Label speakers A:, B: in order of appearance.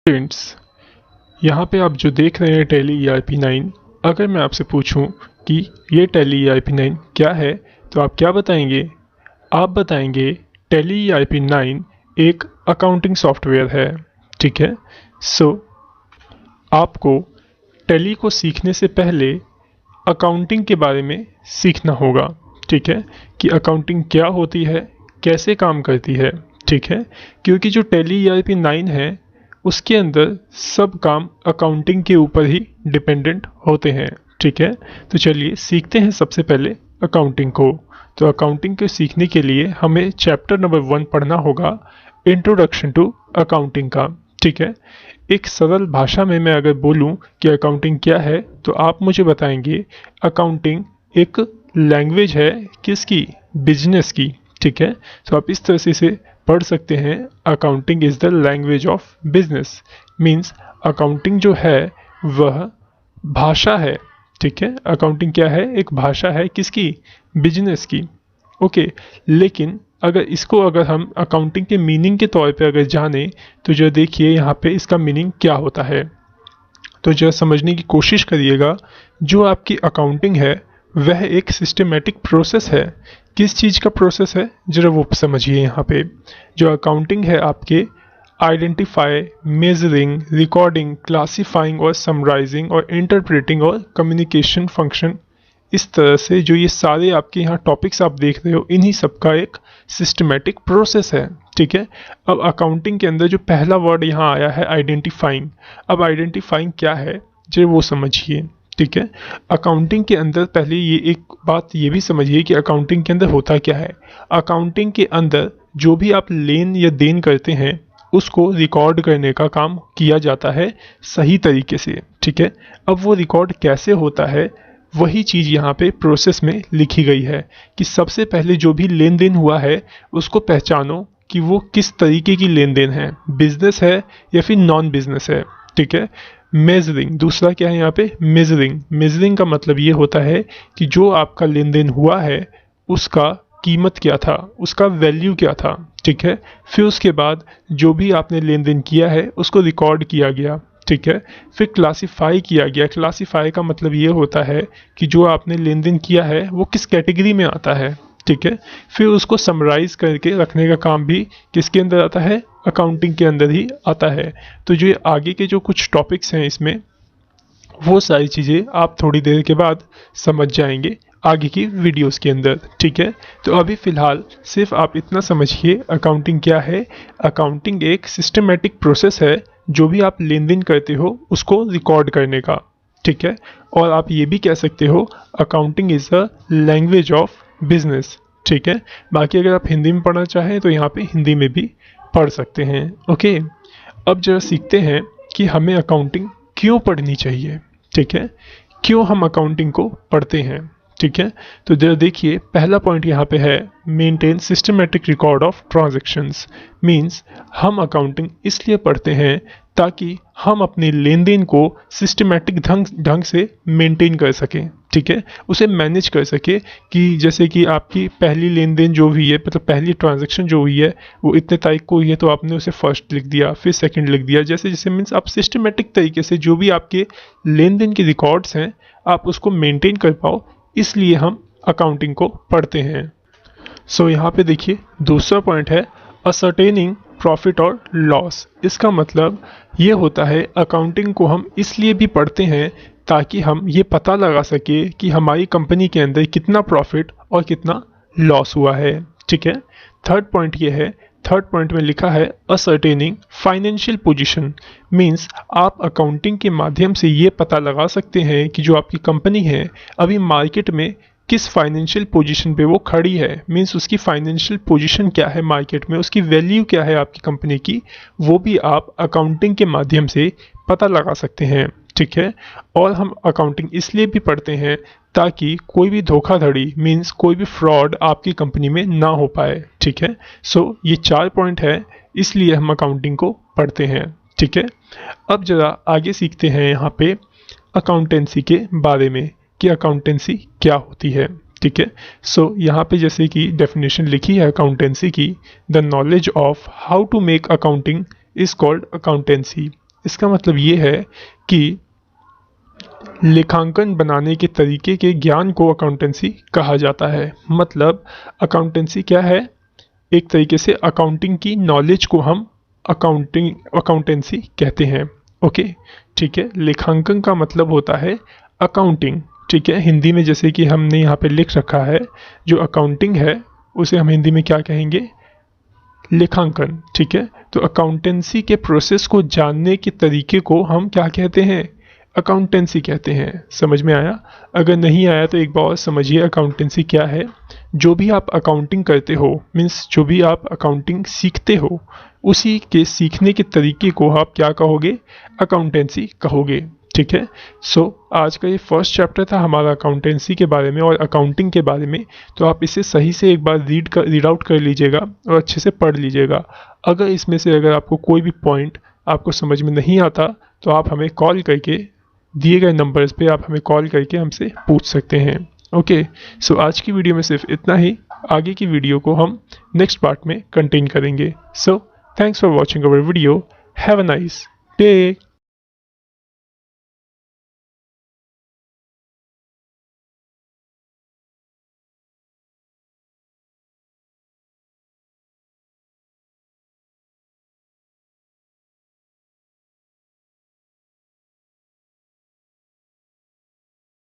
A: Students, यहाँ पे आप जो देख रहे हैं टैली ERP9। अगर मैं आपसे पूछूं कि ये टैली ERP9 क्या है तो आप क्या बताएंगे? आप बताएंगे टैली ERP9 एक अकाउंटिंग सॉफ्टवेयर है। ठीक है। सो आपको टैली को सीखने से पहले अकाउंटिंग के बारे में सीखना होगा। ठीक है, कि अकाउंटिंग क्या होती है, कैसे काम करती है। ठीक है, क्योंकि जो टैली ERP9 है उसके अंदर सब काम अकाउंटिंग के ऊपर ही डिपेंडेंट होते हैं। ठीक है, तो चलिए सीखते हैं सबसे पहले अकाउंटिंग को। तो अकाउंटिंग को सीखने के लिए हमें चैप्टर नंबर 1 पढ़ना होगा, इंट्रोडक्शन टू अकाउंटिंग का। ठीक है, एक सरल भाषा में मैं अगर बोलूं कि अकाउंटिंग क्या है तो आप मुझे बताएंगे अकाउंटिंग एक लैंग्वेज है किसकी? बिजनेस की। ठीक है, तो आप इस तरह से इसे पढ़ सकते हैं, accounting is the language of business. Means accounting जो है वह भाषा है। ठीक है, अकाउंटिंग क्या है? एक भाषा है किसकी? बिजनेस की। ओके, लेकिन अगर हम अकाउंटिंग के मीनिंग के तौर पे अगर जाने तो जो देखिए यहाँ पे इसका मीनिंग क्या होता है, तो जरा समझने की कोशिश करिएगा। जो आपकी अकाउंटिंग है वह एक सिस्टमेटिक प्रोसेस है। किस चीज़ का प्रोसेस है जरा वो समझिए। यहाँ पे जो अकाउंटिंग है आपके आइडेंटिफाई, मेजरिंग, रिकॉर्डिंग, क्लासिफाइंग और समराइजिंग और इंटरप्रेटिंग और कम्युनिकेशन फंक्शन, इस तरह से जो ये सारे आपके यहाँ टॉपिक्स आप देख रहे हो इन्हीं सब का एक सिस्टमेटिक प्रोसेस है। ठीक है, अब अकाउंटिंग के अंदर जो पहला वर्ड यहाँ आया है आइडेंटिफाइंग। अब आइडेंटिफाइंग क्या है जो वो समझिए। ठीक है, अकाउंटिंग के अंदर पहले ये एक बात ये भी समझिए कि अकाउंटिंग के अंदर होता क्या है। अकाउंटिंग के अंदर जो भी आप लेन या देन करते हैं उसको रिकॉर्ड करने का काम किया जाता है सही तरीके से। ठीक है, अब वो रिकॉर्ड कैसे होता है वही चीज़ यहाँ पे प्रोसेस में लिखी गई है कि सबसे पहले जो भी लेन देन हुआ है उसको पहचानो कि वो किस तरीके की लेन देन है, बिजनेस है या फिर नॉन बिजनेस है। ठीक है, मेजरिंग, दूसरा क्या है यहाँ पे? मेजरिंग। मेजरिंग का मतलब ये होता है कि जो आपका लेन देन हुआ है उसका कीमत क्या था, उसका वैल्यू क्या था। ठीक है, फिर उसके बाद जो भी आपने लेन देन किया है उसको रिकॉर्ड किया गया। ठीक है, फिर क्लासिफाई किया गया। क्लासिफाई का मतलब ये होता है कि जो आपने लेन देन किया है वो किस कैटेगरी में आता है। ठीक है, फिर उसको समराइज करके रखने का काम भी किसके अंदर आता है? अकाउंटिंग के अंदर ही आता है। तो जो आगे के जो कुछ टॉपिक्स हैं इसमें वो सारी चीज़ें आप थोड़ी देर के बाद समझ जाएंगे आगे की वीडियोस के अंदर। ठीक है, तो अभी फ़िलहाल सिर्फ आप इतना समझिए अकाउंटिंग क्या है। अकाउंटिंग एक सिस्टमेटिक प्रोसेस है जो भी आप लेन देन करते हो उसको रिकॉर्ड करने का। ठीक है, और आप ये भी कह सकते हो accounting is a language of business. ठीक है, बाकी अगर आप हिंदी में पढ़ना चाहें तो यहाँ पे हिंदी में भी पढ़ सकते हैं। ओके, अब जरा सीखते हैं कि हमें अकाउंटिंग क्यों पढ़नी चाहिए। ठीक है, क्यों हम अकाउंटिंग को पढ़ते हैं। ठीक है, तो जरा देखिए पहला पॉइंट यहाँ पे है maintain systematic record of transactions. Means हम अकाउंटिंग इसलिए पढ़ते हैं ताकि हम अपने लेन देन को सिस्टमेटिक ढंग से मेंटेन कर सकें। ठीक है, उसे मैनेज कर सके कि जैसे कि आपकी पहली लेन देन जो हुई है, मतलब पहली ट्रांजैक्शन जो हुई है वो इतने तारीख को हुई है तो आपने उसे फर्स्ट लिख दिया, फिर सेकंड लिख दिया, जैसे जैसे मीन्स आप सिस्टमेटिक तरीके से जो भी आपके लेन देन के रिकॉर्ड्स हैं आप उसको मेंटेन कर पाओ, इसलिए हम अकाउंटिंग को पढ़ते हैं। सो यहाँ पे देखिए दूसरा पॉइंट है असर्टेनिंग प्रॉफिट और लॉस। इसका मतलब ये होता है अकाउंटिंग को हम इसलिए भी पढ़ते हैं ताकि हम ये पता लगा सके कि हमारी कंपनी के अंदर कितना प्रॉफिट और कितना लॉस हुआ है। ठीक है, थर्ड पॉइंट ये है, थर्ड पॉइंट में लिखा है असर्टेनिंग फाइनेंशियल पोजीशन। मींस आप अकाउंटिंग के माध्यम से ये पता लगा सकते हैं कि जो आपकी कंपनी है अभी मार्केट में किस फाइनेंशियल पोजीशन पे वो खड़ी है। मींस उसकी फाइनेंशियल पोजीशन क्या है मार्केट में, उसकी वैल्यू क्या है आपकी कंपनी की, वो भी आप अकाउंटिंग के माध्यम से पता लगा सकते हैं। ठीक है, और हम अकाउंटिंग इसलिए भी पढ़ते हैं ताकि कोई भी धोखाधड़ी मींस कोई भी फ्रॉड आपकी कंपनी में ना हो पाए। ठीक है, सो ये 4 पॉइंट है इसलिए हम अकाउंटिंग को पढ़ते हैं। ठीक है, अब जरा आगे सीखते हैं यहाँ पे अकाउंटेंसी के बारे में कि अकाउंटेंसी क्या होती है। ठीक है, सो यहाँ पे जैसे कि डेफिनेशन लिखी है अकाउंटेंसी की, the knowledge of how to make accounting is called accountancy. इसका मतलब ये है कि लेखांकन बनाने के तरीके के ज्ञान को अकाउंटेंसी कहा जाता है। मतलब अकाउंटेंसी क्या है? एक तरीके से अकाउंटिंग की नॉलेज को हम अकाउंटेंसी कहते हैं। ओके, ठीक है। लेखांकन का मतलब होता है अकाउंटिंग, ठीक है। हिंदी में जैसे कि हमने यहाँ पे लिख रखा है, जो अकाउंटिंग है उसे हम हिंदी में क्या कहेंगे? लेखांकन, ठीक है। तो अकाउंटेंसी के प्रोसेस को जानने के तरीके को हम क्या कहते हैं? अकाउंटेंसी कहते हैं। समझ में आया? अगर नहीं आया तो एक बार और समझिए अकाउंटेंसी क्या है। जो भी आप अकाउंटिंग करते हो, मीन्स जो भी आप अकाउंटिंग सीखते हो, उसी के सीखने के तरीके को आप क्या कहोगे? अकाउंटेंसी कहोगे, ठीक है। सो आज का ये फर्स्ट चैप्टर था हमारा अकाउंटेंसी के बारे में और अकाउंटिंग के बारे में। तो आप इसे सही से एक बार रीड आउट कर लीजिएगा और अच्छे से पढ़ लीजिएगा। अगर इसमें से अगर आपको कोई भी पॉइंट आपको समझ में नहीं आता तो आप हमें कॉल करके, दिए गए नंबर्स पे आप हमें कॉल करके हमसे पूछ सकते हैं। ओके, सो आज की वीडियो में सिर्फ इतना ही। आगे की वीडियो को हम नेक्स्ट पार्ट में कंटिन्यू करेंगे। So thanks for watching our video. Have a nice day.